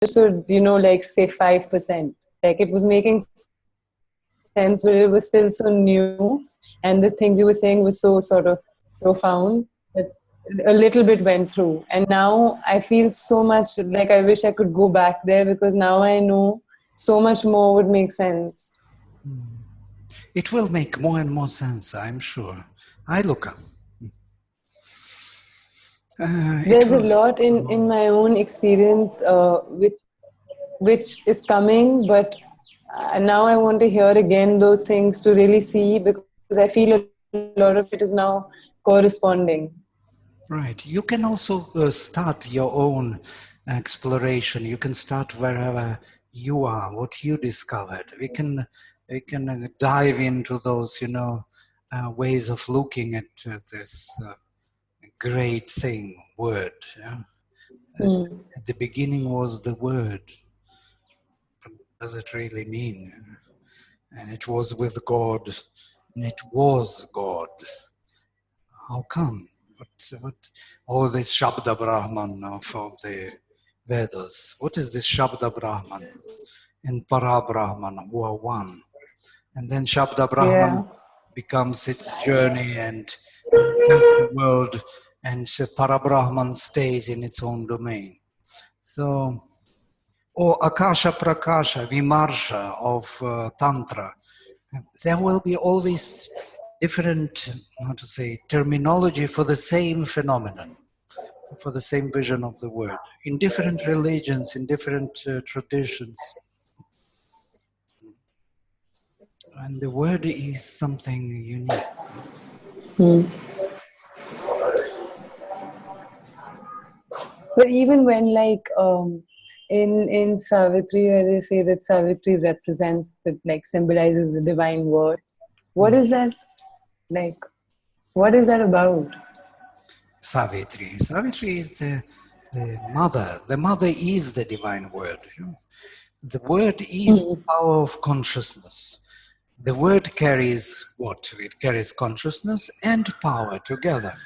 understood, like say 5%. Like it was making sense, but it was still so new, and the things you were saying was so sort of profound that a little bit went through. And now I feel so much like I wish I could go back there, because now I know so much more would make sense. It will make more and more sense, I'm sure. I look up. There's a lot in my own experience which is coming, but now I want to hear again those things to really see, because I feel a lot of it is now corresponding. Right. You can also start your own exploration. You can start wherever you are, what you discovered. We can dive into those, ways of looking at this great thing, word. Yeah? At the beginning was the word. What does it really mean? And it was with God, and it was God. How come? What all this Shabda Brahman of the Vedas? What is this Shabda Brahman and Para Brahman who are one? And then Shabda Brahman becomes its journey and the world, and Para Brahman stays in its own domain. So, or Akasha Prakasha, Vimarsha of Tantra, there will be always different, terminology for the same phenomenon, for the same vision of the word, in different religions, in different traditions. And the word is something unique. But even when in Savitri, where they say that Savitri represents, that like symbolizes the divine word, what is that like? What is that about? Savitri. Savitri is the mother. The mother is the divine word. The word is the power of consciousness. The word carries what? It carries consciousness and power together.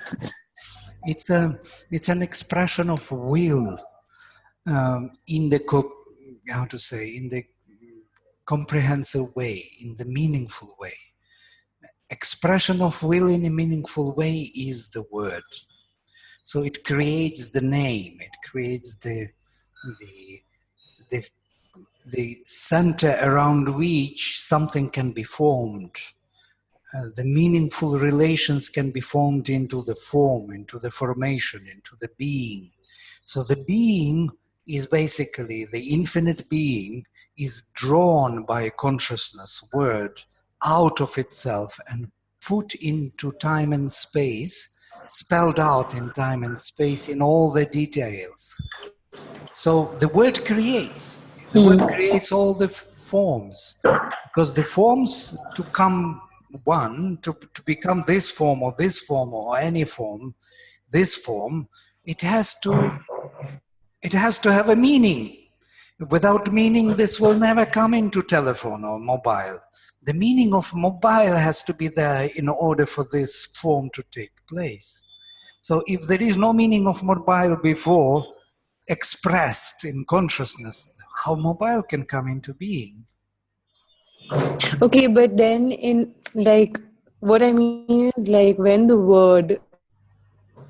It's an expression of will in the in the comprehensive way, in the meaningful way. Expression of will in a meaningful way is the word. So it creates the name, it creates the center around which something can be formed. The meaningful relations can be formed into the form, into the formation, into the being. So the being is basically, the infinite being is drawn by a consciousness word out of itself and put into time and space, spelled out in time and space in all the details. So the word creates. The word creates all the forms, because the forms to come one, to become this form or any form, this form, it has to have a meaning. Without meaning, this will never come into telephone or mobile. The meaning of mobile has to be there in order for this form to take place. So if there is no meaning of mobile before expressed in consciousness, how mobile can come into being? Okay, but then in like, what I mean is like when the word,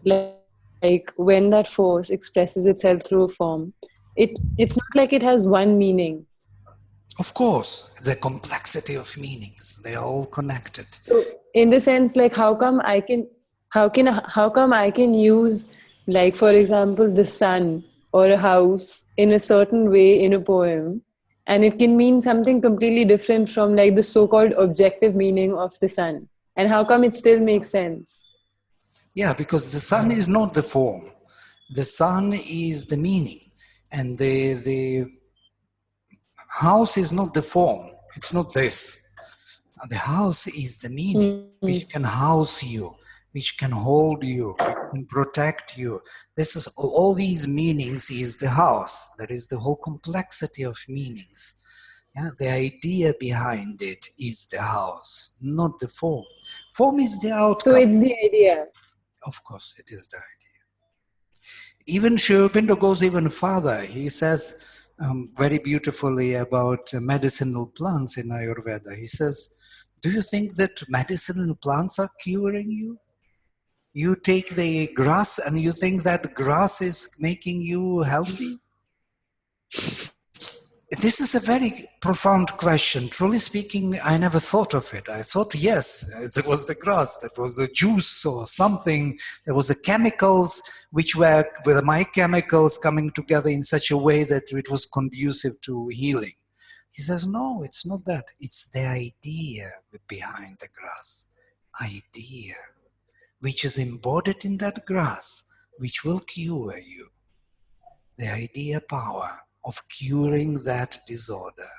like when that force expresses itself through a form, it's not like it has one meaning. Of course, the complexity of meanings, they are all connected. So in the sense, like how come I can use, like for example, the sun or a house in a certain way in a poem, and it can mean something completely different from like the so-called objective meaning of the sun, and how come it still makes sense? Yeah, because the sun is not the form. The sun is the meaning. And the house is not the form. It's not this. The house is the meaning, which can house you, which can hold you, which can protect you. This is all these meanings is the house. That is the whole complexity of meanings. Yeah, the idea behind it is the house, not the form. Form is the So outcome. it's the idea. Of course, it is the idea. Even Sri Aurobindo goes even further. He says very beautifully about medicinal plants in Ayurveda. He says, do you think that medicinal plants are curing you? You take the grass and you think that grass is making you healthy? This is a very profound question. Truly speaking, I never thought of it. I thought, yes, it was the grass, that was the juice or something. There was the chemicals which were with my chemicals coming together in such a way that it was conducive to healing. He says, no, it's not that. It's the idea behind the grass. Idea, which is embodied in that grass, which will cure you. The idea power of curing that disorder.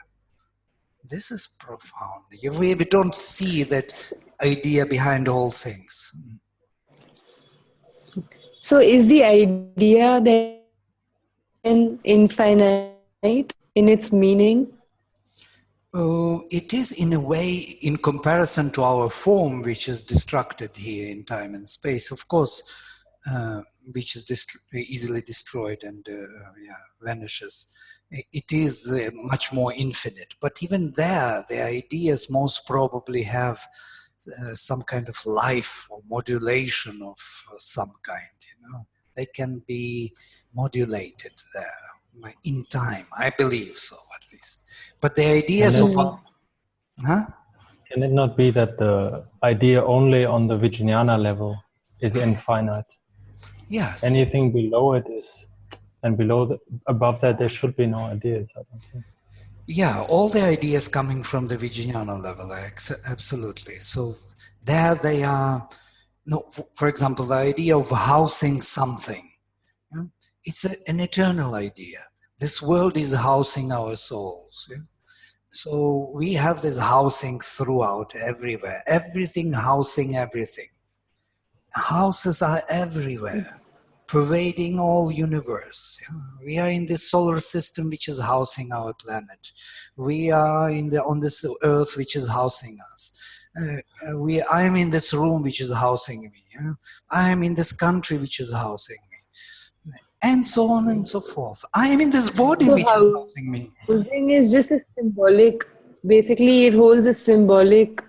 This is profound. We don't see that idea behind all things. So is the idea then infinite in its meaning? It is in a way, in comparison to our form, which is destructed here in time and space, of course, which is easily destroyed and vanishes. It is much more infinite. But even there, the ideas most probably have some kind of life or modulation of some kind. You know, they can be modulated there in time. I believe so, at least. But the ideas of Can it not be that the idea only on the Vijnana level is infinite? Yes. Anything below it is, and above that there should be no ideas, I don't think. Yeah, all the ideas coming from the Vijnana level, absolutely. So there they are. No, for example, the idea of housing something. It's an eternal idea. This world is housing our souls. So we have this housing throughout, everywhere. Everything housing everything. Houses are everywhere, pervading all universe. We are in this solar system which is housing our planet. We are on this earth which is housing us. I am in this room which is housing me. I am in this country which is housing me. And so on and so forth. I am in this body which is housing me. Housing is just a symbolic, basically it holds a symbolic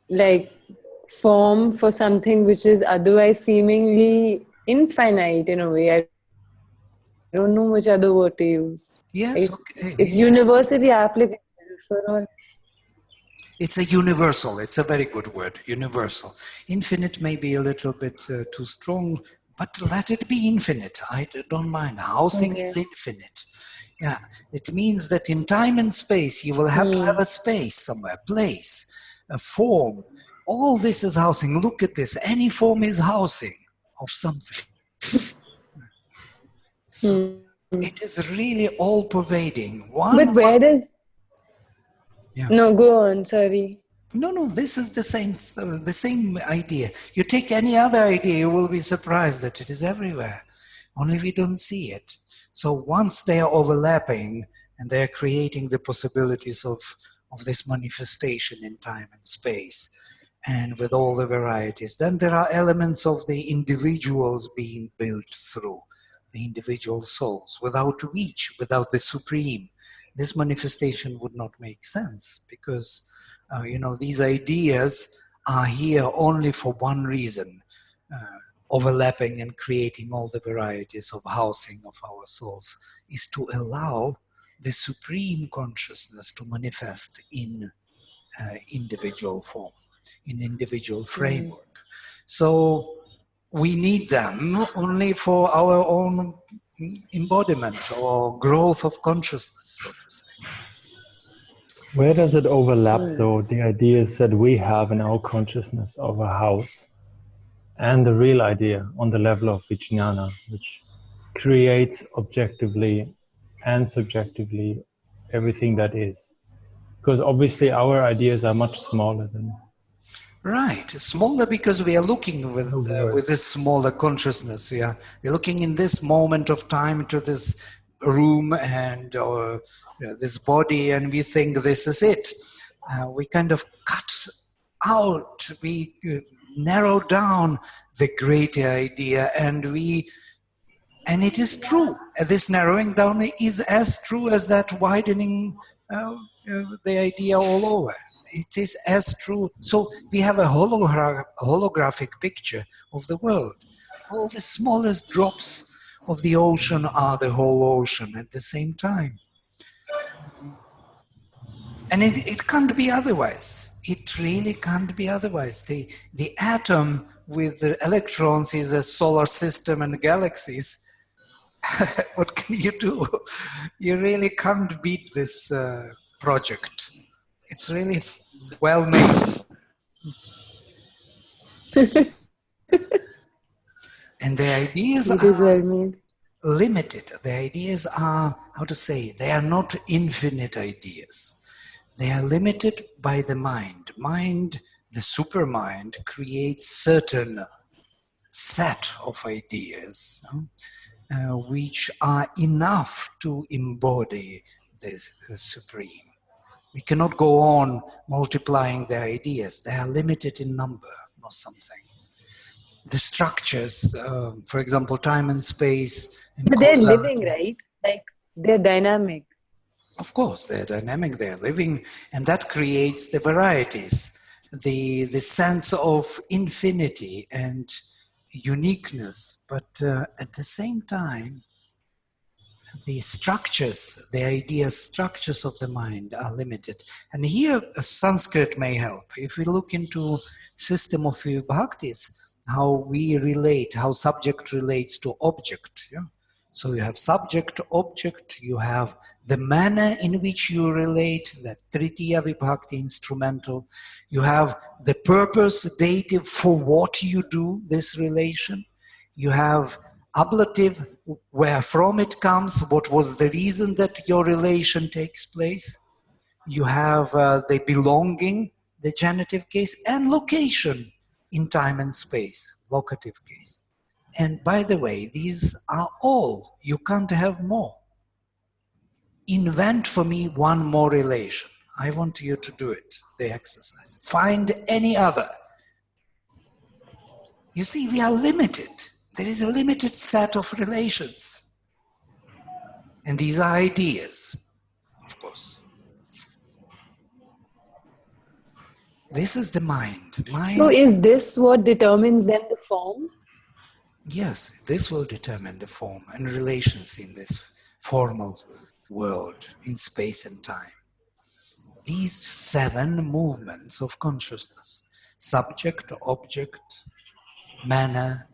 like form for something which is otherwise seemingly infinite in a way. I don't know which other word to use. Yes, okay. It's universally applicable for all. It's a universal. It's a very good word, universal. Infinite may be a little bit too strong, but let it be infinite. I don't mind. Housing is infinite. Yeah, it means that in time and space, you will have to have a space somewhere, place, a form. All this is housing. Look at this. Any form is housing of something. So it is really all pervading. But where does... Yeah. No, go on, sorry. No, this is the same idea. You take any other idea, you will be surprised that it is everywhere. Only we don't see it. So once they are overlapping and they are creating the possibilities of this manifestation in time and space, and with all the varieties, then there are elements of the individuals being built through, the individual souls, without reach, without the supreme. This manifestation would not make sense because, these ideas are here only for one reason, overlapping and creating all the varieties of housing of our souls, is to allow the supreme consciousness to manifest in individual form, in individual framework. So we need them only for our own embodiment or growth of consciousness, so to say. Where does it overlap, though, the ideas that we have in our consciousness of a house and the real idea on the level of Vijnana, which creates objectively and subjectively everything that is? Because obviously our ideas are much smaller than... Right, smaller because we are looking with this smaller consciousness. Yeah, we're looking in this moment of time to this room and this body, and we think this is it. We kind of cut out, we narrow down the greater idea, and we And it is true. This narrowing down is as true as that widening the idea all over. It is as true. So we have a holographic picture of the world. All the smallest drops of the ocean are the whole ocean at the same time. And it can't be otherwise. It really can't be otherwise. The atom with the electrons is a solar system and galaxies. What can you do? You really can't beat this project. It's really well made. And the ideas It is are well made. limited. The ideas are, how to say, they are not infinite ideas. They are limited by the mind. Mind, the supermind, creates certain set of ideas which are enough to embody this supreme. We cannot go on multiplying the ideas. They are limited in number or something. The structures, for example, time and space and But they're causality. living, right? Like they're dynamic. Of course, they're dynamic, they're living, and that creates the varieties, the sense of infinity and uniqueness. But at the same time, the structures, the idea structures of the mind are limited. And here Sanskrit may help. If we look into system of vibhaktis, how we relate, how subject relates to object. Yeah? So you have subject, object, you have the manner in which you relate, that tritiya vibhakti, instrumental. You have the purpose, dative, for what you do, this relation. You have ablative, where from it comes, what was the reason that your relation takes place. You have the belonging, the genitive case, and location in time and space, locative case. And by the way, these are all. You can't have more. Invent for me one more relation. I want you to do it, the exercise. Find any other. You see, we are limited. There is a limited set of relations. And these are ideas, of course. This is the mind. So is this what determines then the form? Yes, this will determine the form and relations in this formal world, in space and time. These 7 movements of consciousness, subject, object, manner,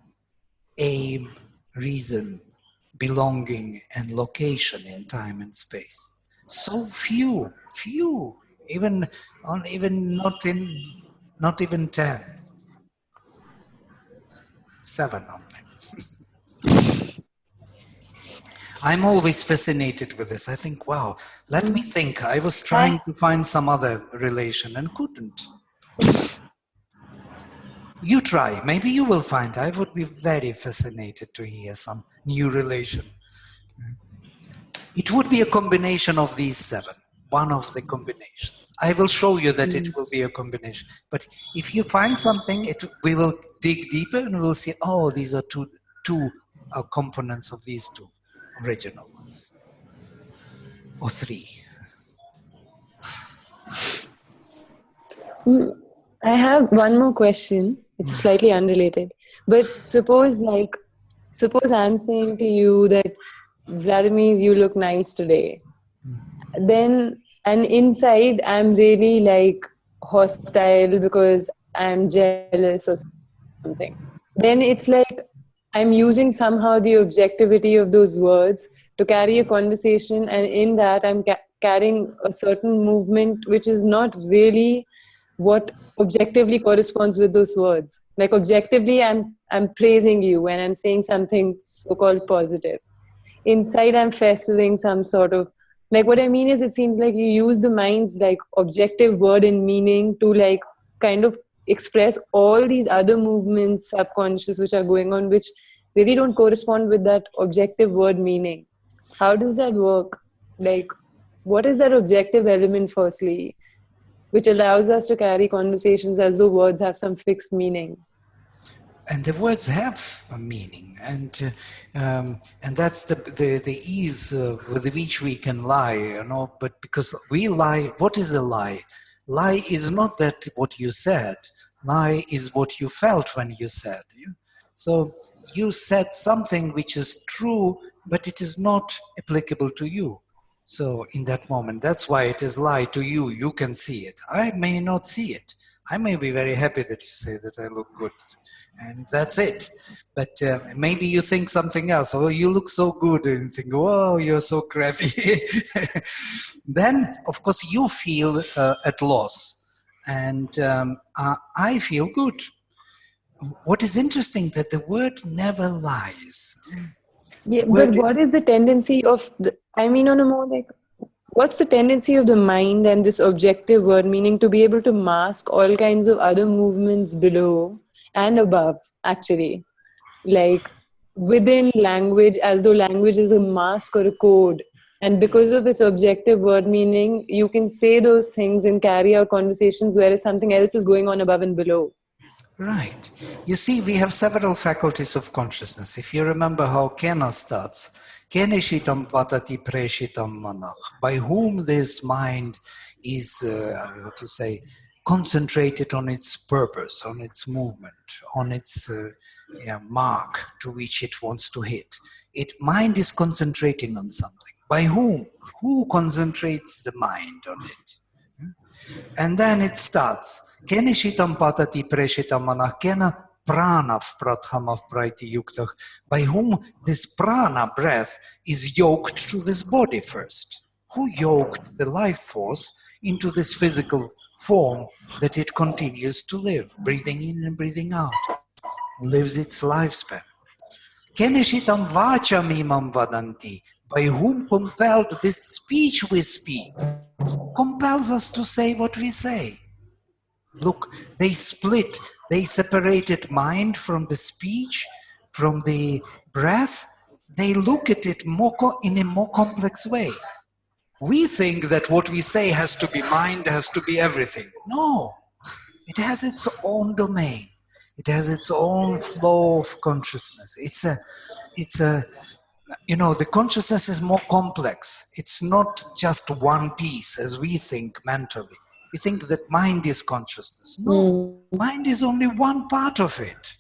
aim, reason, belonging, and location in time and space. So few, even not even 10. 7 only. I'm always fascinated with this. I think, wow, let me think. I was trying to find some other relation and couldn't. You try. Maybe you will find. I would be very fascinated to hear some new relation. It would be a combination of these 7. One of the combinations. I will show you that it will be a combination. But if you find something, we will dig deeper and we'll see, oh, these are two components of these 2 original ones. Or 3. I have one more question. It's slightly unrelated. But suppose I'm saying to you that, Vladimir, you look nice today. Then, and inside I'm really like hostile because I'm jealous or something. Then it's like I'm using somehow the objectivity of those words to carry a conversation, and in that I'm carrying a certain movement which is not really what objectively corresponds with those words. Like objectively I'm praising you when I'm saying something so-called positive. Inside I'm festering some sort of, like, what I mean is, it seems like you use the mind's like objective word and meaning to like kind of express all these other movements, subconscious, which are going on, which really don't correspond with that objective word meaning. How does that work? Like, what is that objective element firstly, which allows us to carry conversations as though words have some fixed meaning? And the words have a meaning, and that's the ease with which we can lie, you know. But because we lie, what is a lie? Lie is not that what you said. Lie is what you felt when you said. So you said something which is true, but it is not applicable to you. So in that moment, that's why it is lie to you. You can see it. I may not see it. I may be very happy that you say that I look good, and that's it. But maybe you think something else. Oh, you look so good, and you think, oh, you're so crappy. Then, of course, you feel at loss, and I feel good. What is interesting that the word never lies. Yeah, but Word, what is the tendency of I mean, on a more like, what's the tendency of the mind and this objective word, meaning to be able to mask all kinds of other movements below and above, actually? Like within language, as though language is a mask or a code. And because of its objective word meaning, you can say those things and carry out conversations, whereas something else is going on above and below. Right. You see, we have several faculties of consciousness. If you remember how Kena starts, Kene shitam patati preshitam manach, by whom this mind is, what to say, concentrated on its purpose, on its movement, on its mark to which it wants to hit. Mind is concentrating on something. By whom? Who concentrates the mind on it? And then it starts. Kena shitam patati preshitam manach, kena prana prathamav praiti yuktach, by whom this prana breath is yoked to this body first. Who yoked the life force into this physical form that it continues to live, breathing in and breathing out, lives its lifespan. Kena shitam vacham imam vadanti, by whom compelled this speech we speak, compels us to say what we say. Look, they split, they separated mind from the speech, from the breath. They look at it in a more complex way. We think that what we say has to be mind, has to be everything. No, it has its own domain. It has its own flow of consciousness. The consciousness is more complex. It's not just one piece as we think mentally. We think that mind is consciousness. No, mind is only one part of it.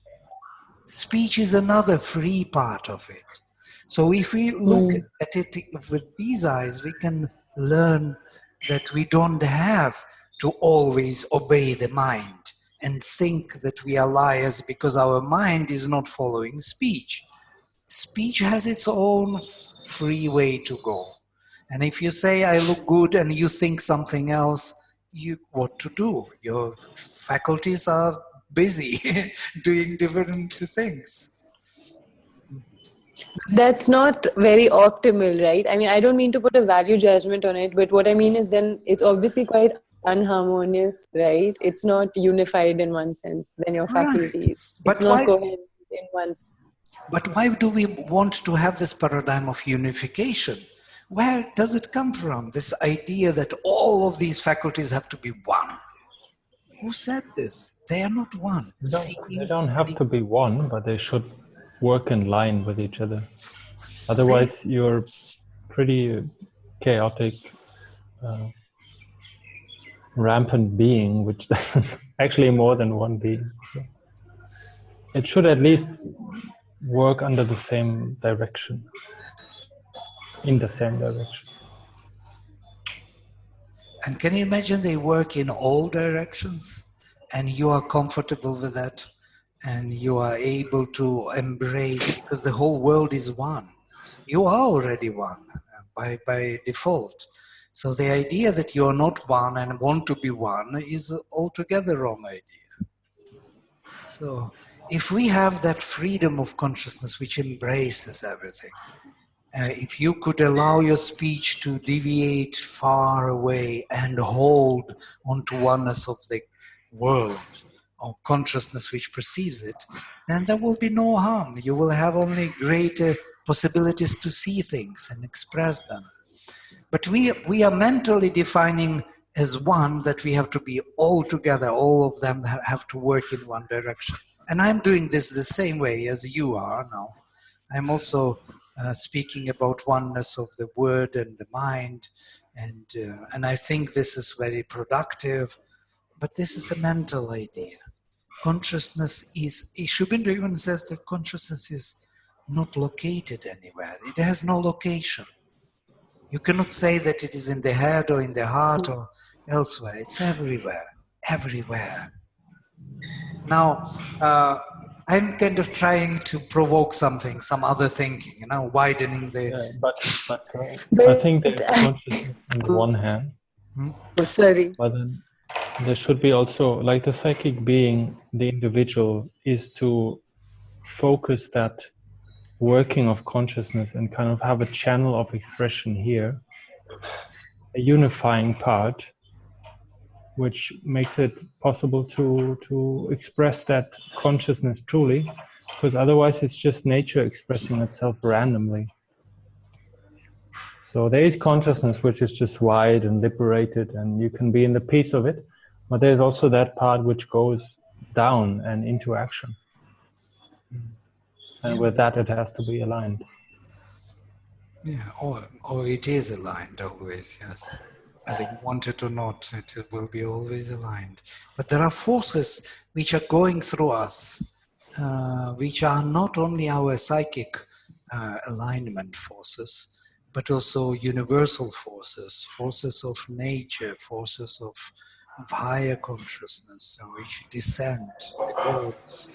Speech is another free part of it. So if we look at it with these eyes, we can learn that we don't have to always obey the mind and think that we are liars because our mind is not following speech. Speech has its own free way to go. And if you say, I look good, and you think something else, what to do? Your faculties are busy doing different things. That's not very optimal, right? I mean, I don't mean to put a value judgment on it, but what I mean is then it's obviously quite unharmonious, right? It's not unified in one sense, then your Right. faculties. But It's not why? coherent in one sense. But why do we want to have this paradigm of unification? Where does it come from? This idea that all of these faculties have to be one. Who said this? They are not one. They don't have to be one, but they should work in line with each other. Otherwise, you're pretty chaotic, rampant being, which doesn't actually more than one being. So it should at least work under the same direction, in the same direction. And can you imagine they work in all directions and you are comfortable with that and you are able to embrace, because the whole world is one. You are already one by default. So the idea that you are not one and want to be one is altogether wrong idea. So if we have that freedom of consciousness which embraces everything, if you could allow your speech to deviate far away and hold onto oneness of the world, or consciousness which perceives it, then there will be no harm. You will have only greater possibilities to see things and express them. But we are mentally defining as one that we have to be all together, all of them have to work in one direction. And I'm doing this the same way as you are now. I'm also speaking about oneness of the word and the mind, and I think this is very productive. But this is a mental idea. Consciousness is, Shubindra even says that consciousness is not located anywhere. It has no location. You cannot say that it is in the head or in the heart or elsewhere. It's everywhere, everywhere. Now, I'm kind of trying to provoke something, some other thinking, widening the... Yeah, but I But think there's consciousness on the one hand, oh, sorry. but then there should be also, like the psychic being, the individual is to focus that working of consciousness and kind of have a channel of expression here, a unifying part, which makes it possible to express that consciousness truly, because otherwise it's just nature expressing itself randomly. So there is consciousness which is just wide and liberated, and you can be in the peace of it, but there's also that part which goes down and into action. And with that it has to be aligned. Yeah, or it is aligned always, yes. Whether you want it or not, it will be always aligned. But there are forces which are going through us, which are not only our psychic alignment forces, but also universal forces, forces of nature, forces of higher consciousness, which descend, the gods,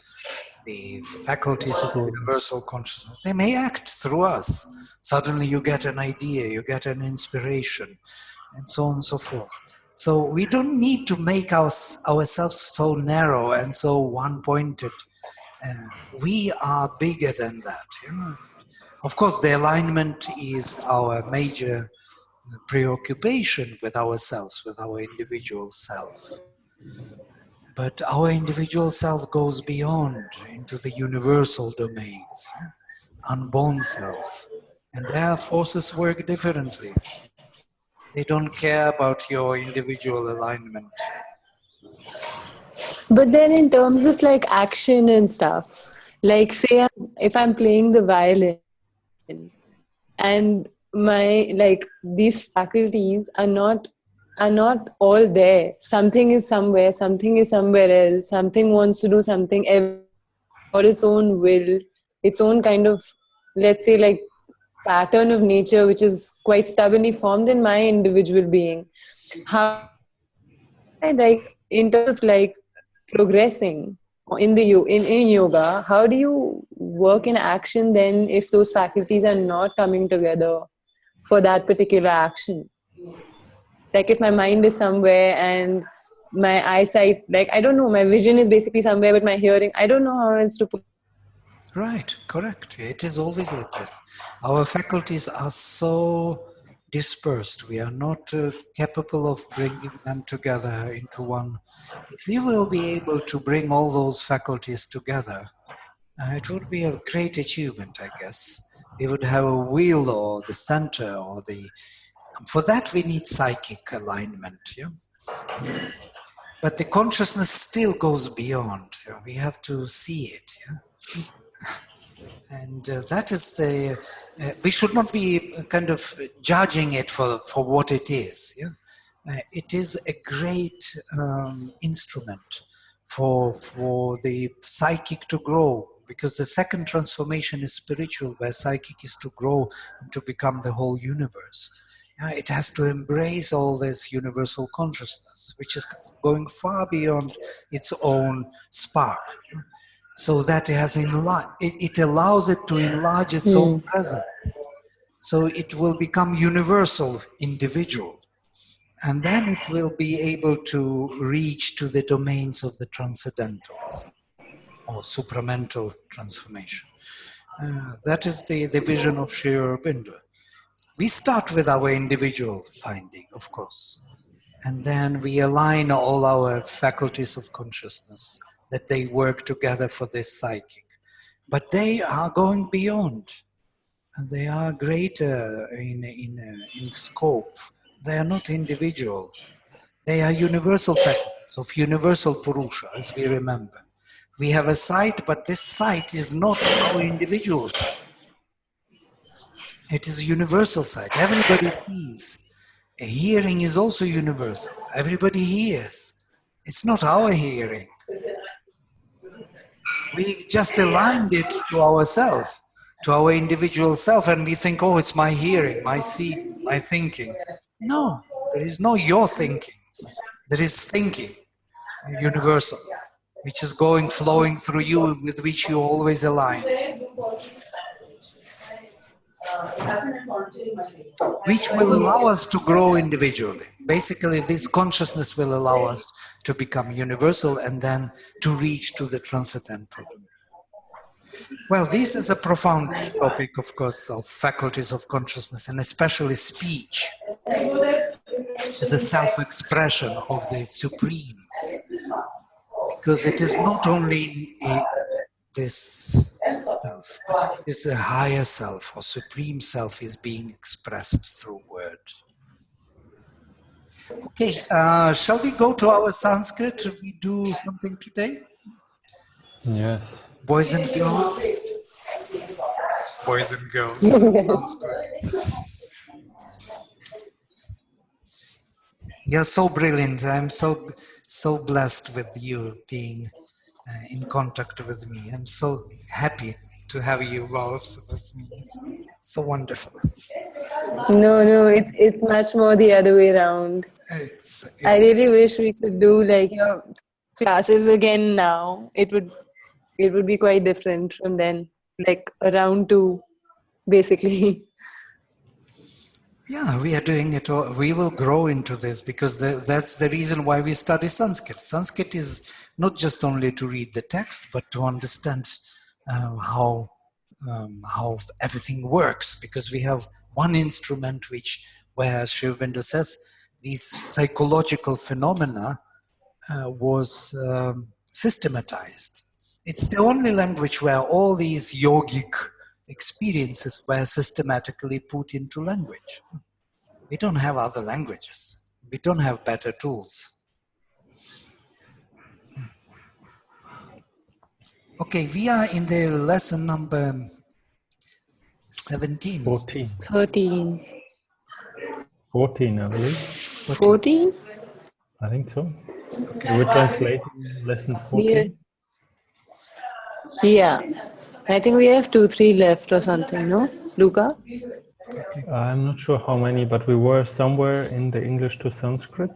the faculties of universal consciousness. They may act through us. Suddenly you get an idea, you get an inspiration, and so on and so forth. So we don't need to make ourselves so narrow and so one-pointed. We are bigger than that. Of course, the alignment is our major preoccupation with ourselves, with our individual self. But our individual self goes beyond into the universal domains, unborn self. And their forces work differently. They don't care about your individual alignment. But then in terms of like action and stuff, like say if I'm playing the violin and my like these faculties are not all there. Something is somewhere, something is somewhere else, something wants to do something for its own will, its own kind of, let's say, like pattern of nature which is quite stubbornly formed in my individual being. How like in terms of like progressing in yoga, how do you work in action then if those faculties are not coming together for that particular action? Like if my mind is somewhere and my eyesight, like I don't know, my vision is basically somewhere, but my hearing, I don't know how else to put. Right, correct. It is always like this. Our faculties are so dispersed. We are not capable of bringing them together into one. If we will be able to bring all those faculties together, it would be a great achievement, I guess. We would have a wheel or the center or the... For that we need psychic alignment, yeah? But the consciousness still goes beyond. We have to see it, yeah? And that is the... we should not be kind of judging it for what it is, yeah? It is a great instrument for the psychic to grow, because the second transformation is spiritual, where psychic is to grow and to become the whole universe. It has to embrace all this universal consciousness, which is going far beyond its own spark, so that it allows it to enlarge its own presence. So it will become universal, individual. And then it will be able to reach to the domains of the transcendentals or supramental transformation. That is the vision of Sri Aurobindo. We start with our individual finding, of course, and then we align all our faculties of consciousness, that they work together for this psychic. But they are going beyond, and they are greater in scope. They are not individual. They are universal faculties of universal Purusha, as we remember, We have a sight, but this sight is not our individual sight. It is a universal sight. Everybody sees. A hearing is also universal. Everybody hears. It's not our hearing. We just aligned it to ourself, to our individual self, and we think, oh, it's my hearing, my seeing, my thinking. No, there is no your thinking. There is thinking, universal, which is going, flowing through you, with which you always aligned, which will allow us to grow individually. Basically, this consciousness will allow us to become universal and then to reach to the transcendental. Well, this is a profound topic, of course, of faculties of consciousness, and especially speech as a self-expression of the Supreme. Because it is not only this self, but it is a higher self or Supreme Self is being expressed through word. Okay, shall we go to our Sanskrit? Should we do something today? Yes. Boys and girls? Boys and girls. Sounds good. You're so brilliant. I'm so blessed with you being in contact with me. I'm so happy to have you both with me. So wonderful. No, it's much more the other way around. I really wish we could do like your classes again now. It would be quite different from then, like around 2, basically. Yeah, we are doing it all. We will grow into this because that's the reason why we study Sanskrit. Sanskrit is not just only to read the text, but to understand how everything works. Because we have one instrument where Sri Aurobindo says, these psychological phenomena was systematized. It's the only language where all these yogic experiences were systematically put into language. We don't have other languages. We don't have better tools. Okay, we are in the lesson number 17. 14. 13. 14, I believe. 14? I think so. Okay. We're translating lesson 14. Yeah. I think we have 2, 3 left or something, no? Luca? Okay. I'm not sure how many, but we were somewhere in the English to Sanskrit.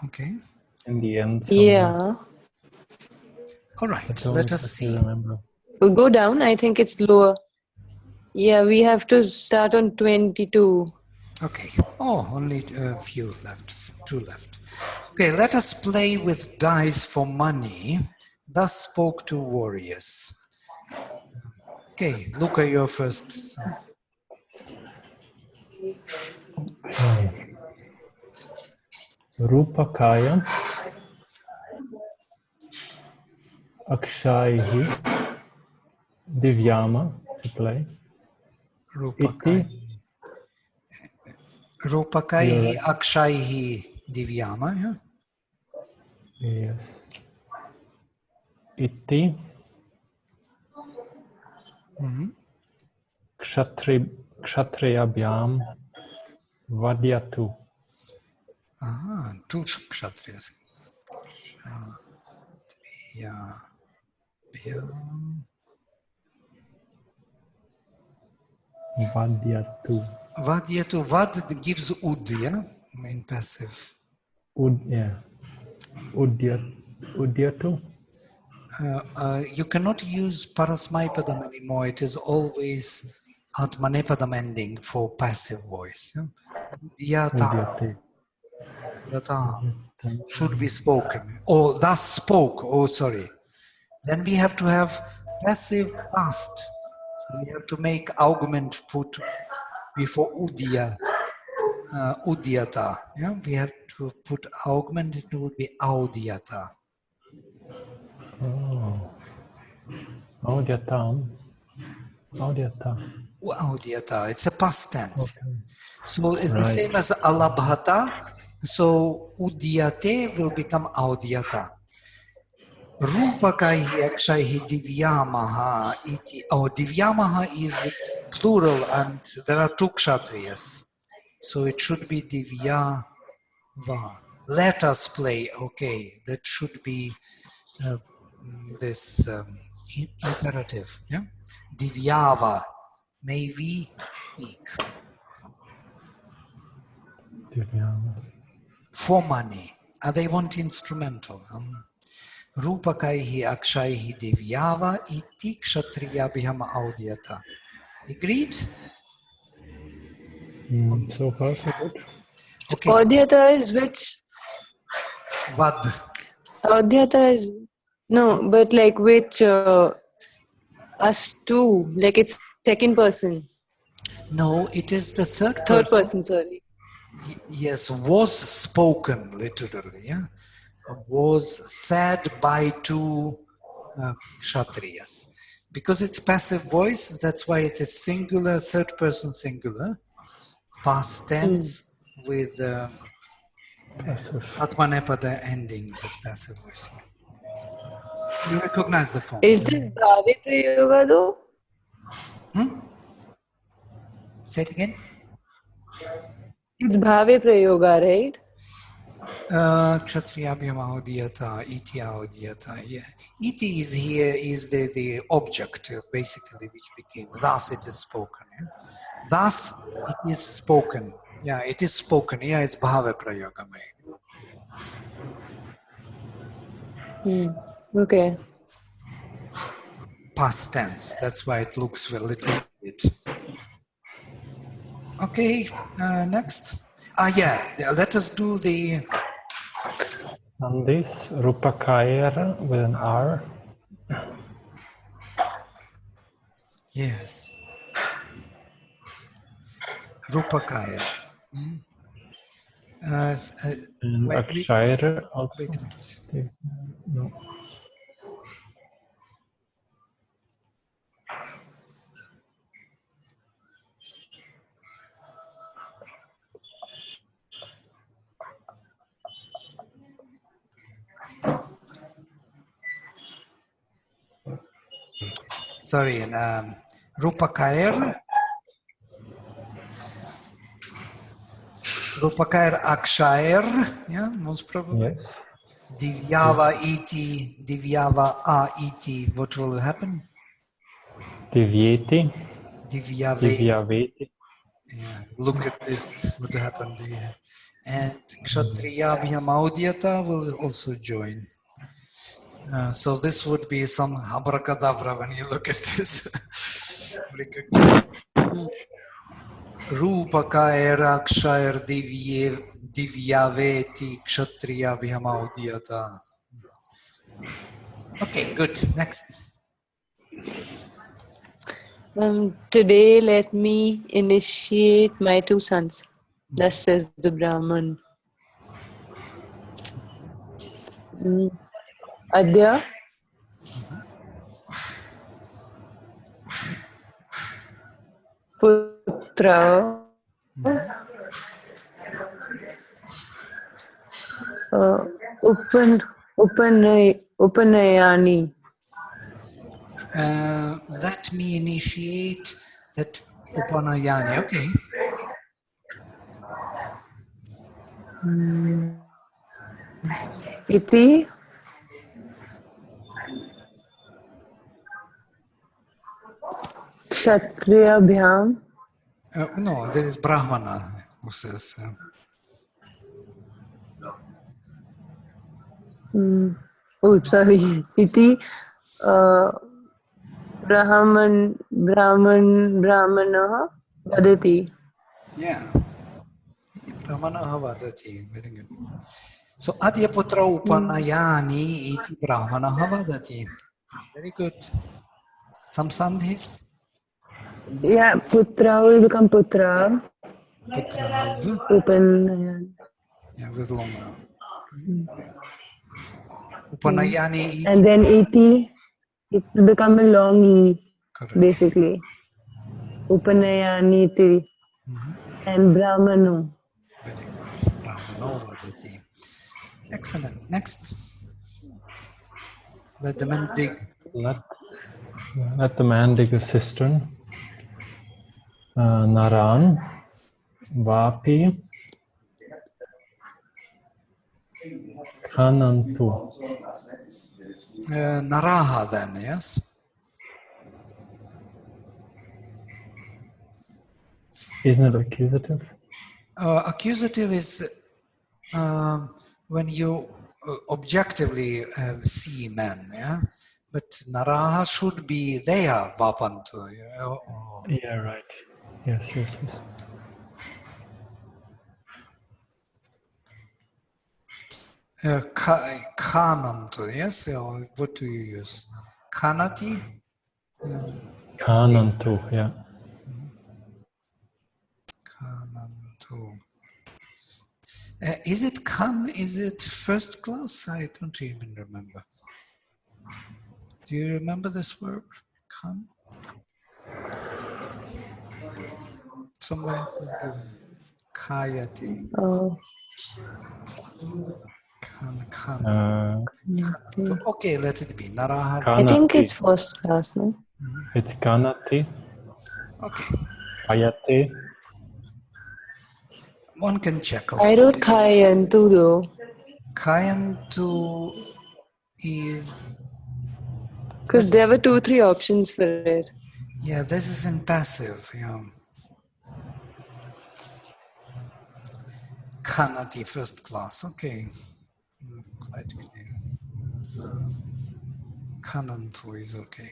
Okay. In the end. Somewhere. Yeah. All right, let us see. Remember. We'll go down. I think it's lower. Yeah, we have to start on 22. Okay. Oh, only a few left, 2 left. Okay, let us play with dice for money. Thus spoke to warriors. Okay, Luca, you're first. So. Rupakaya Akshaihi Divyama to play. Rupakaihi Akshaihi Divyama. Yeah? Yes. Iti Kshatriyabhyam Vadyatu. Aha, 2 kshatriyas. Vadyatu. Vadyatu. Vad gives ud, yeah? In passive. Udyatu. You cannot use parasmaipadam anymore. It is always atmanepadam ending for passive voice. Yeah? Udyata. Should be spoken. Or thus spoke. Oh, sorry. Then we have to have passive past. So we have to make augment put before udya, udyata. Yeah? We have to put augment, it would be audyata. Oh. Audyata. Audyata. It's a past tense. Okay. So it's the same as alabhata. So udyate will become audyata. Rupakaihi akshaihi divyamaha iti. Oh, divyamaha is plural and there are two kshatriyas. So it should be divyava. Let us play. Okay, that should be uh, this imperative. Yeah, divyava. May we speak for money. They want instrumental. Rupakaihi akshaihi divyava iti kshatriyabhyam audyata. Agreed? So far, so good. Okay. Audyata is which? Vad. Audyata is no, but like which us two? Like it's second person, No, it is the third third person. person. Sorry. Yes, was spoken literally. Yeah, was said by two kshatriyas. Because it's passive voice, that's why it is singular, third person singular, past tense with Atmanepada ending with passive voice. Yeah. You recognize the form. Is this Bhave Prayoga though? Say it again. It's Bhave Prayoga, right? Kshatriyabhyam audiyata, iti audiyata. Yeah. Iti is here is the object basically which became. Thus it is spoken. Yeah? Thus it is spoken. Yeah, it is spoken. Yeah, it's bhava prayoga made. Okay. Past tense. That's why it looks a little bit. Okay, next. Yeah, let us do the. And this Rupakair with an R. Yes. Rupakaya. And Wait, Akshair also. wait a minute. No. Sorry, Rupakair. Rupakair Akshair. Yeah, most probably. Yes. Divyava iti, divyava a iti. What will happen? Divyeti. Divyave. Divyaveti. Yeah, look at this. What happened here? And Kshatriyabhyam audyata will also join. So this would be some abracadabra when you look at this. Rupakair Akshair divyaveti Kshatriyabhyam audyata. Okay, good. Next. Today let me initiate my two sons. Thus says the Brahman. Adya Putra Upanayani. Let me initiate that Upanayani. Okay. Iti Kshatriyabhyam. No, there is Brahmana who says. Oh, sorry. Iti Brahmana vadati. Yeah. Brahmana vadati. Very good. So Adyaputra Upanayani iti Brahmana vadati. Very good. Some sandhis? Yeah, Putra will become Putra. Putrav. Upanayani. Yeah, with long now. Upanayani And then iti, it will become a long E, correct. basically. Upanayani iti. And Brahmano. Very good. Brahmano vadati. Excellent. Next. Let the man dig. Let the man dig a cistern. Naran, Vapi, Kanantu. Naraha then, yes? Isn't it accusative? Accusative is when you objectively see men, yeah? But Naraha should be there, Vapantu. Yeah, right. Yes. Kanantu, yes? Or what do you use? Kanati? Kanantu, yeah. Kanantu. Is it kan? Is it first class? I don't even remember. Do you remember this verb? Kan? Somewhere it was given. Kayati. Oh, Kan. Okay, let it be. Naraha. I think Kanati. it's first class, no? It's Kanati. Okay. Kayate. One can check. Of I wrote Kayantu though. Kayantu is. Because there were 2-3 options for it. Yeah, this is in passive. Yeah. Kanati, first class. Okay. Quite clear. Kanantu is okay.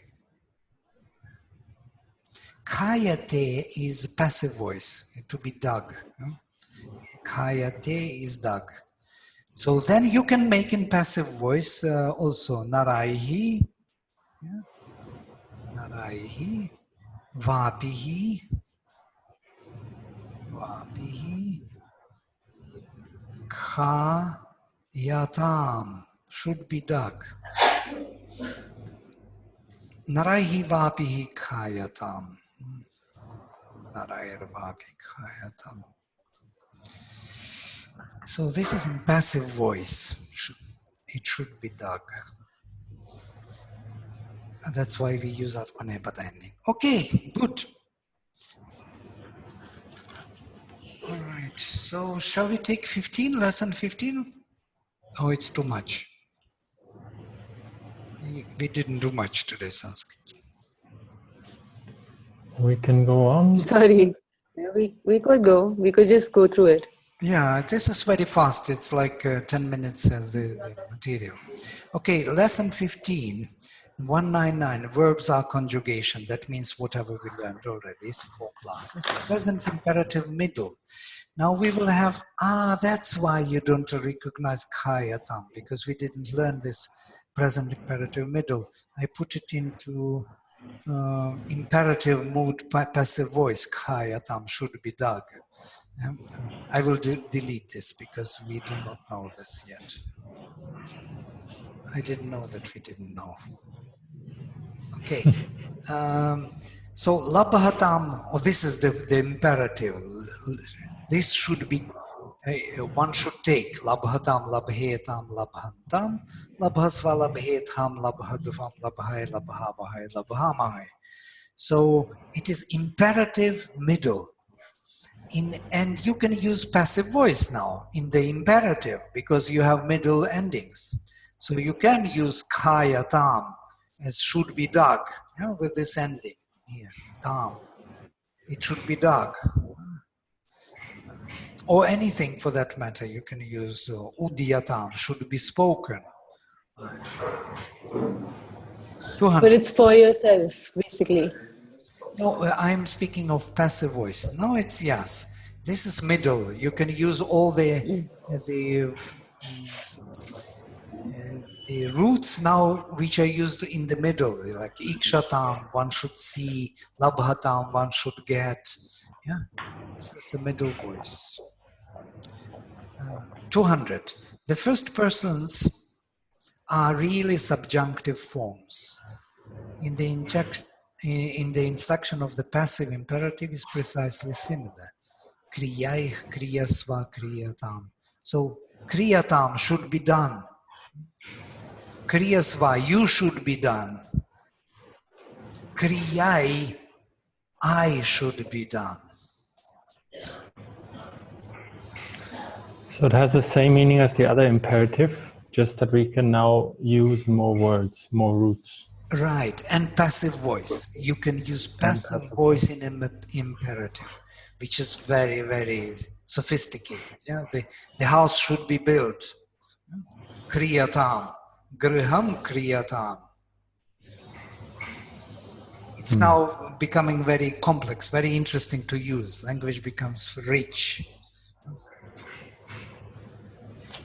Kayate is passive voice, to be dug. Kayate is dug. So then you can make in passive voice also naraihi, yeah? Naraihi, vapihi, kayatam, should be dug. Naraihi vapihi kayatam. Narair vapi kayatam. So this is in passive voice. It should be dug. That's why we use Atmanepada ending. Okay, good. All right, so shall we take 15, lesson 15? Oh, it's too much. We didn't do much today, Sanskrit. We can go on. Sorry. We could go. We could just go through it. Yeah, this is very fast. It's like 10 minutes of the material. Okay, lesson 15, 199, verbs are conjugation. That means whatever we learned already. It's 4 classes. Present imperative middle. Now we will have, that's why you don't recognize kayatam, because we didn't learn this present imperative middle. I put it into imperative mood passive voice, kayatam, should be dug. I will delete this because we do not know this yet. I didn't know that we didn't know. Okay. So labhatam, this is the imperative. This should be, one should take labhatam, labhetam, labhantam, labhasva, labhetam, labhadvam, labhai, labhavahai, labhamahai. So it is imperative middle. And you can use passive voice now in the imperative because you have middle endings. So you can use kaya tam as should be dug, with this ending here, tam. It should be dug. Or anything for that matter. You can use udiyatam, should be spoken. 200. But it's for yourself, basically. No, I'm speaking of passive voice. No, it's yes. This is middle. You can use all the roots now which are used in the middle, like ikshatam, one should see, labhatam, one should get. Yeah, this is the middle voice. 200. The first persons are really subjunctive forms. In the inflection of the passive imperative is precisely similar. Kriyaih, kriyasva, kriyatam. So kriyatam should be done. Kriyasva, you should be done. Kriyai, I should be done. So it has the same meaning as the other imperative, just that we can now use more words, more roots. Right, and passive voice. You can use passive passive voice in imperative, which is very, very sophisticated. Yeah, the house should be built. Kriyatam, griham kriyatam. It's now becoming very complex, very interesting to use. Language becomes rich.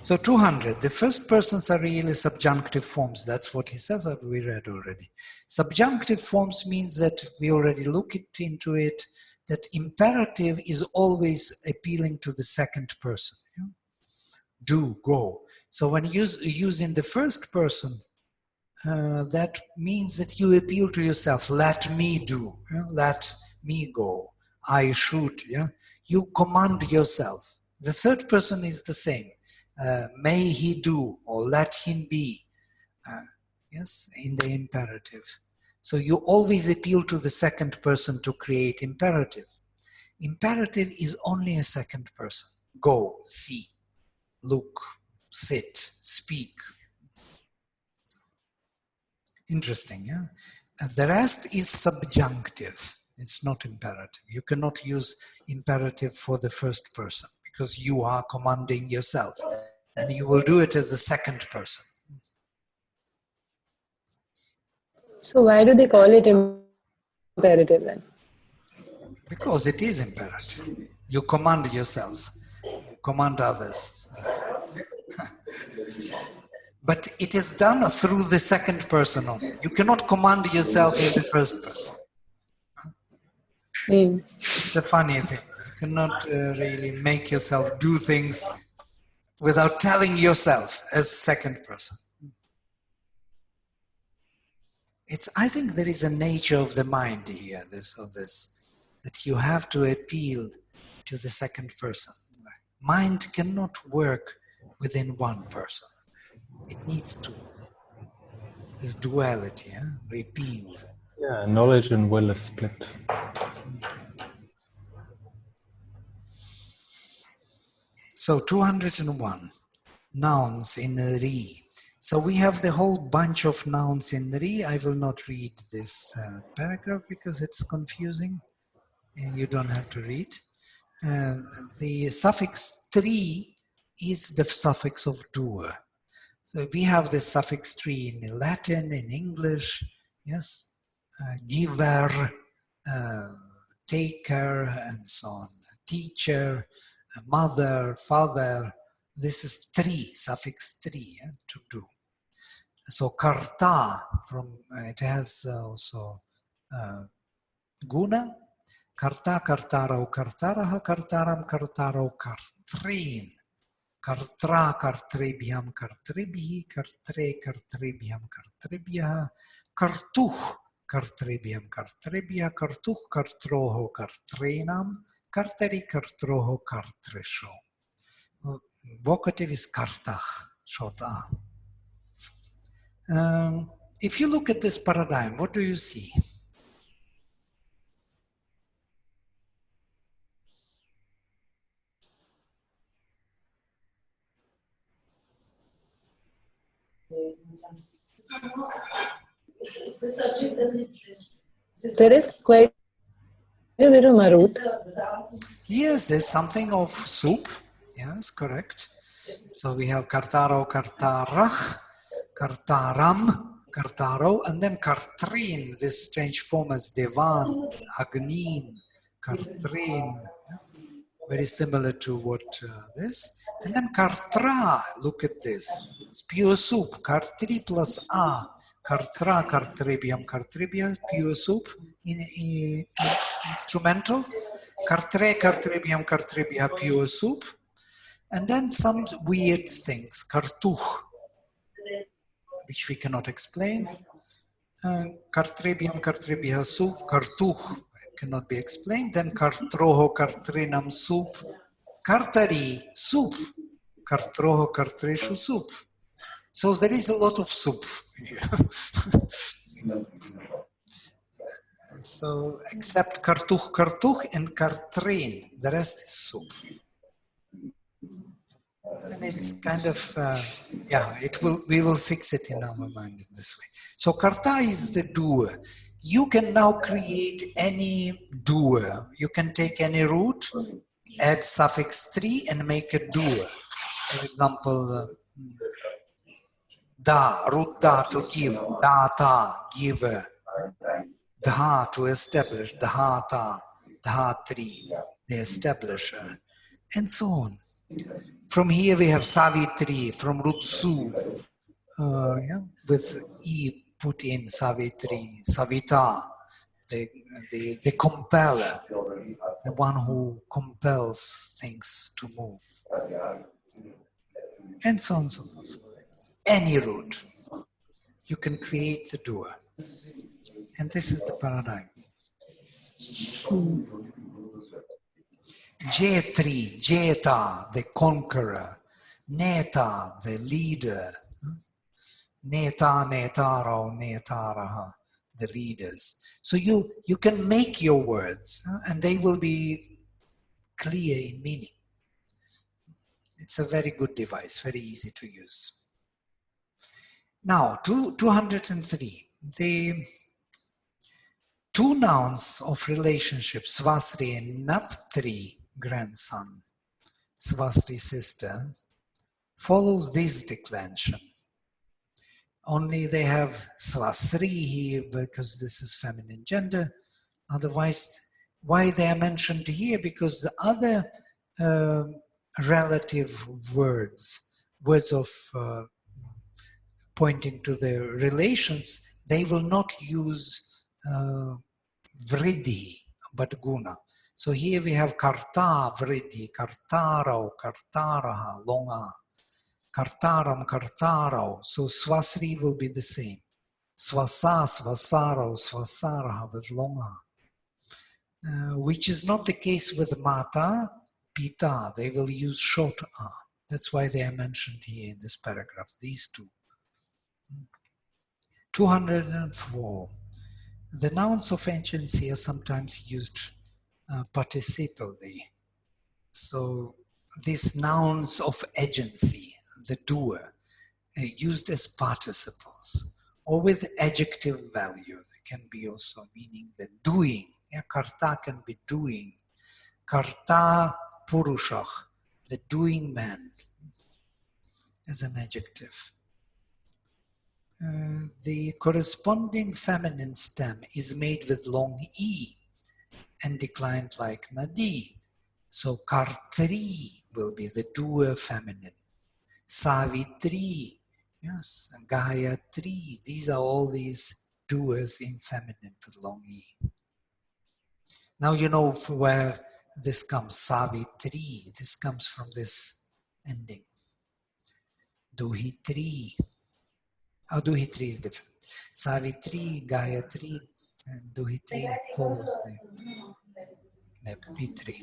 So 200, the first persons are really subjunctive forms. That's what he says, that we read already. Subjunctive forms means that we already looked into it, that imperative is always appealing to the second person. Yeah? Do, go. So when you use in the first person, that means that you appeal to yourself. Let me do. Yeah? Let me go. I should. Yeah? You command yourself. The third person is the same. May he do, or let him be. Yes, in the imperative. So you always appeal to the second person to create imperative. Imperative is only a second person. Go, see, look, sit, speak. Interesting, yeah? And the rest is subjunctive. It's not imperative. You cannot use imperative for the first person because you are commanding yourself. And you will do it as the second person. So why do they call it imperative then? Because it is imperative. You command yourself. You command others. But it is done through the second person only. You cannot command yourself in the first person. It's a funny thing. You cannot really make yourself do things without telling yourself as second person. I think there is a nature of the mind here, that you have to appeal to the second person. Mind cannot work within one person. It needs to. This duality, appeal. Yeah, knowledge and will is split. So 201 nouns in Ri. So we have the whole bunch of nouns in Ri. I will not read this paragraph because it's confusing and you don't have to read. The suffix tri is the suffix of doer. So we have the suffix tri in Latin, in English, yes, giver, taker, and so on. Teacher, mother, father. This is tri, suffix tri, to do. So karta, it has also guna. Karta, kartaro, kartaraha, kartaram, kartaro, kartrin. Kartra, kartrebhyam, kartrebhi, kartre, kartrebhyam, kartrebhyah, kartuh, kartrebhyam, kartrebhyah, kartuh, kartroho, kartrenam, karteri, kartroho, kartresho. Vocative is kartach, short a. If you look at this paradigm, what do you see? The subject doesn't interest you. There is quite a bit of marut. Yes, there's something of soup. Yes, correct. So we have kartaro, kartarach, kartaram, kartaro, and then kartrin, this strange form as devan, agnin, kartrin, very similar to what this. And then kartra, look at this. It's pure soup. Kartri plus a. Kartra, kartrebiam, kartribia, pure soup. In instrumental. Kartre, kartrebiam, kartribia, pure soup. And then some weird things. Kartuch, which we cannot explain. Kartrebiam, kartribia, soup. Kartuch cannot be explained. Then kartroho, kartrinam, soup. Kartari, soup. Kartroho, kartreshu, soup. So there is a lot of soup. So except kartuch and kartrin, the rest is soup. And it's kind of, yeah, we will fix it in our mind in this way. So karta is the doer. You can now create any doer. You can take any root, add suffix 3 and make a doer. For example, da, root da to give, data, giver, dha to establish, dhata, dhatri, the establisher, and so on. From here we have Savitri, from root su, yeah, with E put in Savitri, Savita, the compeller, the one who compels things to move, and so on and so forth. Any root, you can create the doer. And this is the paradigm. Jetri, Jeta, the conqueror. Neta, the leader. Neta, Netaro, Netaraha, the leaders. So you can make your words and they will be clear in meaning. It's a very good device, very easy to use. Now, 203. The two nouns of relationship, Swasri and Naptri, grandson, Swasri sister, follow this declension. Only they have Swasri here because this is feminine gender. Otherwise, why they are mentioned here? Because the other relative words of pointing to the relations, they will not use vriddhi, but guna. So here we have karta, vriddhi, kartaro, kartaraha, longa, kartaram, kartaro. So swasri will be the same. Swasa, swasaro, swasaraha with longa. Which is not the case with mata, pita. They will use short a. That's why they are mentioned here in this paragraph, these two. 204. The nouns of agency are sometimes used participally. So these nouns of agency, the doer, used as participles or with adjective value. They can be also meaning the doing. Yeah, karta can be doing. Karta purushach, the doing man, as an adjective. The corresponding feminine stem is made with long E and declined like Nadi. So Kartri will be the doer feminine. Savitri, yes, Gayatri. These are all these doers in feminine with long E. Now you know where this comes, Savitri. This comes from this ending. Duhitri. Duhitri is different. Savitri, Gayatri, and Duhitri follows the Pitri.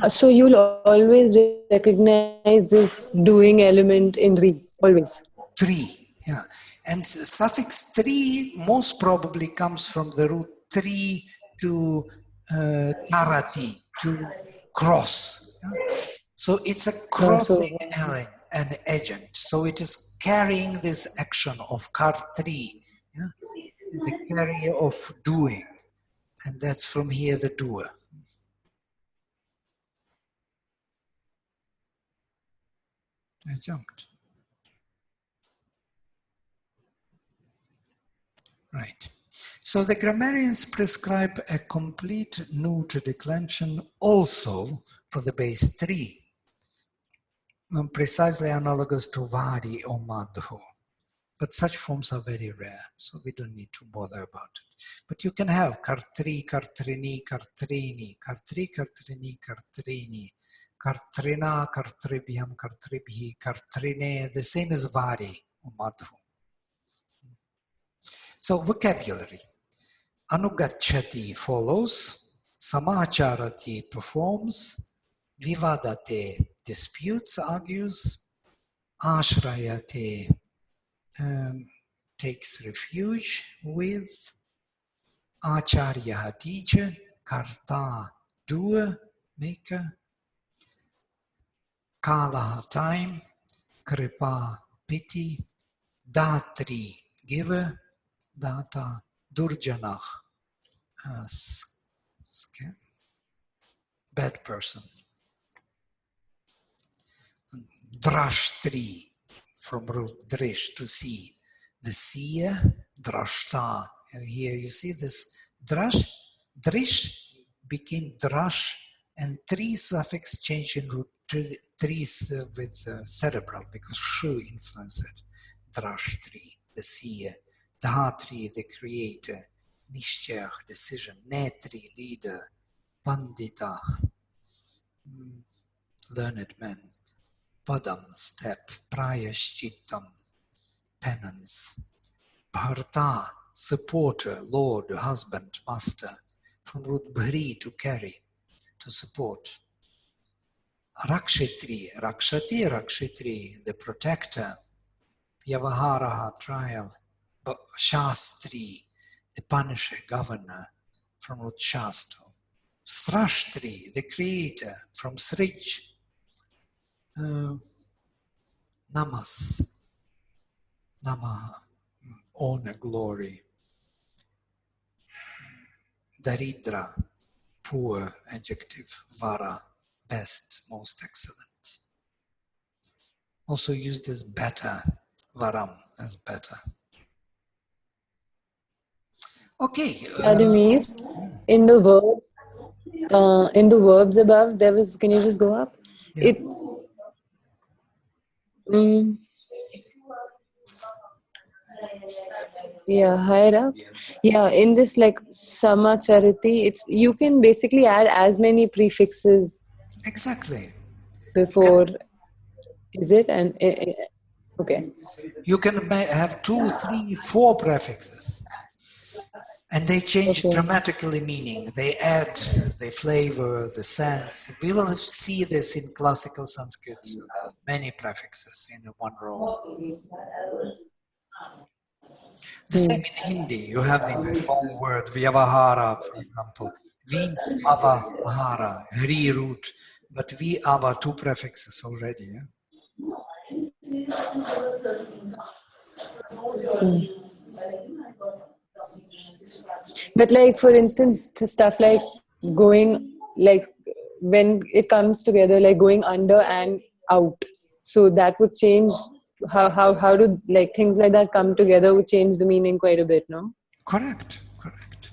So you'll always recognize this doing element in Ri, always. Tri, yeah. And suffix tri most probably comes from the root tri to tarati, to cross. Yeah? So it's a crossing element, an agent. So it is carrying this action of kartri, yeah? The carrier of doing. And that's from here the doer. I jumped. Right. So the grammarians prescribe a complete neuter declension also for the base 3, precisely analogous to Vadi or Madhu. But such forms are very rare, so we don't need to bother about it. But you can have kartri, kartrini, kartrini, kartri, kartrini, kartrini, kartrina, kartribhyam, kartribhi, kartrine, the same as Vadi or Madhu. So vocabulary. Anugacchati follows, samacharati performs, vivadate disputes, argues, Ashrayate takes refuge with, Acharya, teacher, Karta, doer, maker, Kala, time, Kripa, pity, Datri, giver, Data, Durjanah, bad person, Drashtri, from root drish, to see, the seer, Drashta, and here you see this drash, drish became drash, and tri suffix changed in root trees with cerebral, because shu influenced it. Drashtri, the seer, Dhatri, the creator, Nishchach, decision, Netri, leader, Pandita, learned man, Padam, step, Prayashchitam, penance, Bharta, supporter, lord, husband, master, from root bhri, to carry, to support. Rakshitri, Rakshati, Rakshitri, the protector, Vyavaharaha, trial, Shastri, the punisher, governor, from root Shastu. Srashtri, the creator, from Srij, Namas, Namaha, honor, glory. Daridra, poor, adjective. Vara, best, most excellent. Also used as better, Varam, as better. Okay. Vladimir, in the verbs above, there was. Can you just go up? Yeah. It. Mm, yeah, higher up. Yeah, in this like samachariti, it's you can basically add as many prefixes Exactly. before. Is it and okay. You can have 2, 3, 4 prefixes, and they change Okay. dramatically meaning. They add the flavor, the sense. We will see this in classical Sanskrit. Many prefixes in one row. The same in Hindi. You have the long word Vyavahara, for example. Vi ava ahara, Hri root, but vi ava 2 prefixes already. Yeah? But like for instance, stuff like going like when it comes together, like going under and out. So that would change how do like things like that come together would change the meaning quite a bit, no? Correct, correct.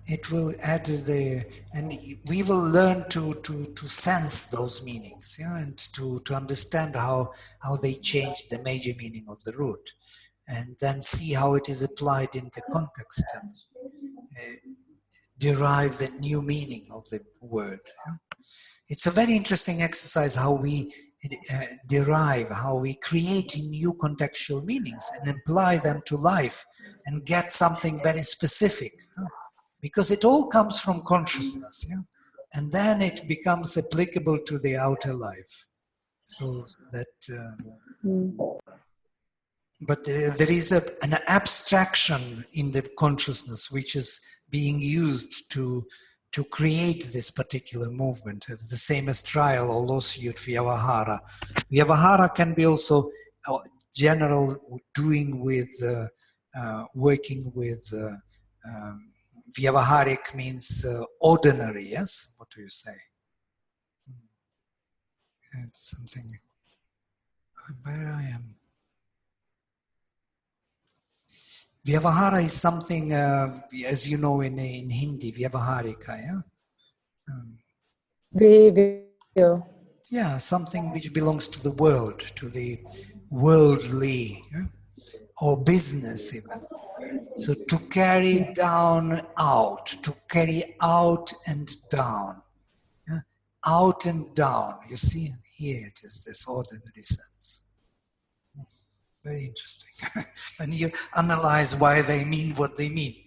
It will add and we will learn to sense those meanings, yeah, and to understand how they change the major meaning of the root, and then see how it is applied in the context and derive the new meaning of the word. Yeah? It's a very interesting exercise how we derive, how we create new contextual meanings and apply them to life and get something very specific. Yeah? Because it all comes from consciousness, yeah? And then it becomes applicable to the outer life. So that, but there is an abstraction in the consciousness which is being used to create this particular movement. It's the same as trial or lawsuit, vyavahara. Vyavahara can be also general doing with, working with, vyavaharik means ordinary, yes? What do you say? It's something, where I am. Vyavahara is something, as you know in Hindi, vyavaharika, yeah? Behavior. Yeah, something which belongs to the world, to the worldly, yeah? Or business even. So to carry down, out, to carry out and down. Yeah? Out and down, you see, here it is, this ordinary sense. Very interesting. When you analyze why they mean what they mean,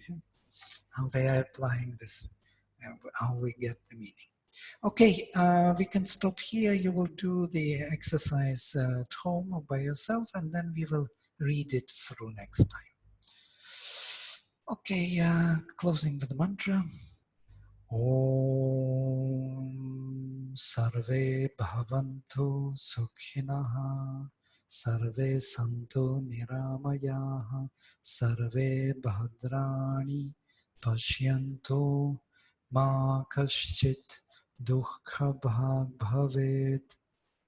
how they are applying this, and how we get the meaning. Okay, we can stop here. You will do the exercise at home by yourself, and then we will read it through next time. Okay, closing with the mantra. Om Sarve Bhavantu Sukhinaha Sarve Santu Niramayaha Sarve Bhadrani Pashyantu Ma Kaschit Dukkha Bhag Bhavet.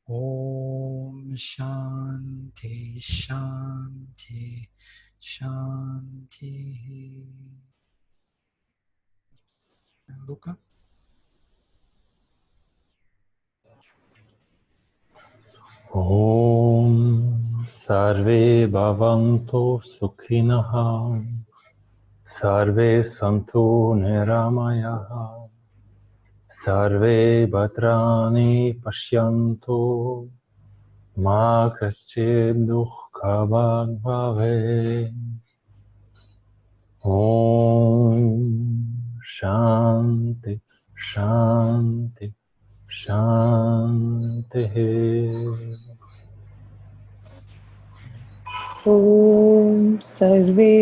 Om Shanti Shanti Shanti. Luca? Om Sarve Bhavantu Sukhinaha Sarve Santu Niramayaha Sarve Bhadrani Pashyantu Ma Kaschid Dukkha Bhag Bhavet. Om Shanti Shanti Shanti. Om Sarve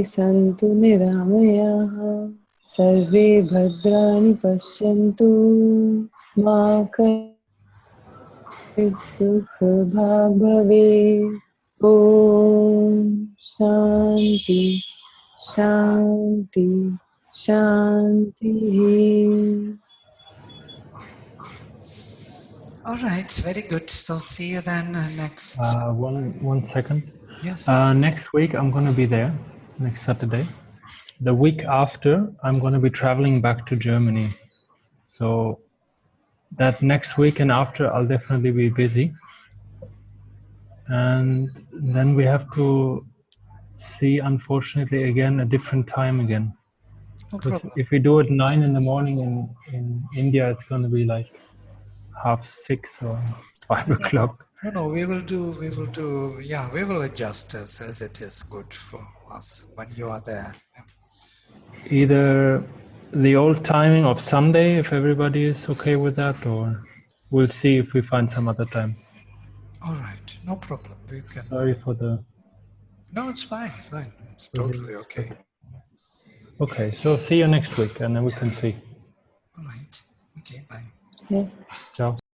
Santu Niramayaha Sarve Bhadrani Pashyantu Ma Dukha Bhag Bhave. Om Shanti Shanti Shanti. All right, very good. So see you then next. One second. Yes. Next week I'm going to be there. Next Saturday. The week after I'm going to be traveling back to Germany. So that next week and after I'll definitely be busy. And then we have to see, unfortunately, again a different time again. No Because problem. if we do it 9 in the morning in India, it's going to be like 6:30 or 5 o'clock. No, we will do, yeah, we will adjust as it is good for us when you are there. Yeah. Either the old timing of Sunday, if everybody is okay with that, or we'll see if we find some other time. All right, no problem. We can. Sorry for the... No, it's fine, fine. It's totally okay. Okay, so see you next week and then we can see. All right. Okay, bye. Yeah.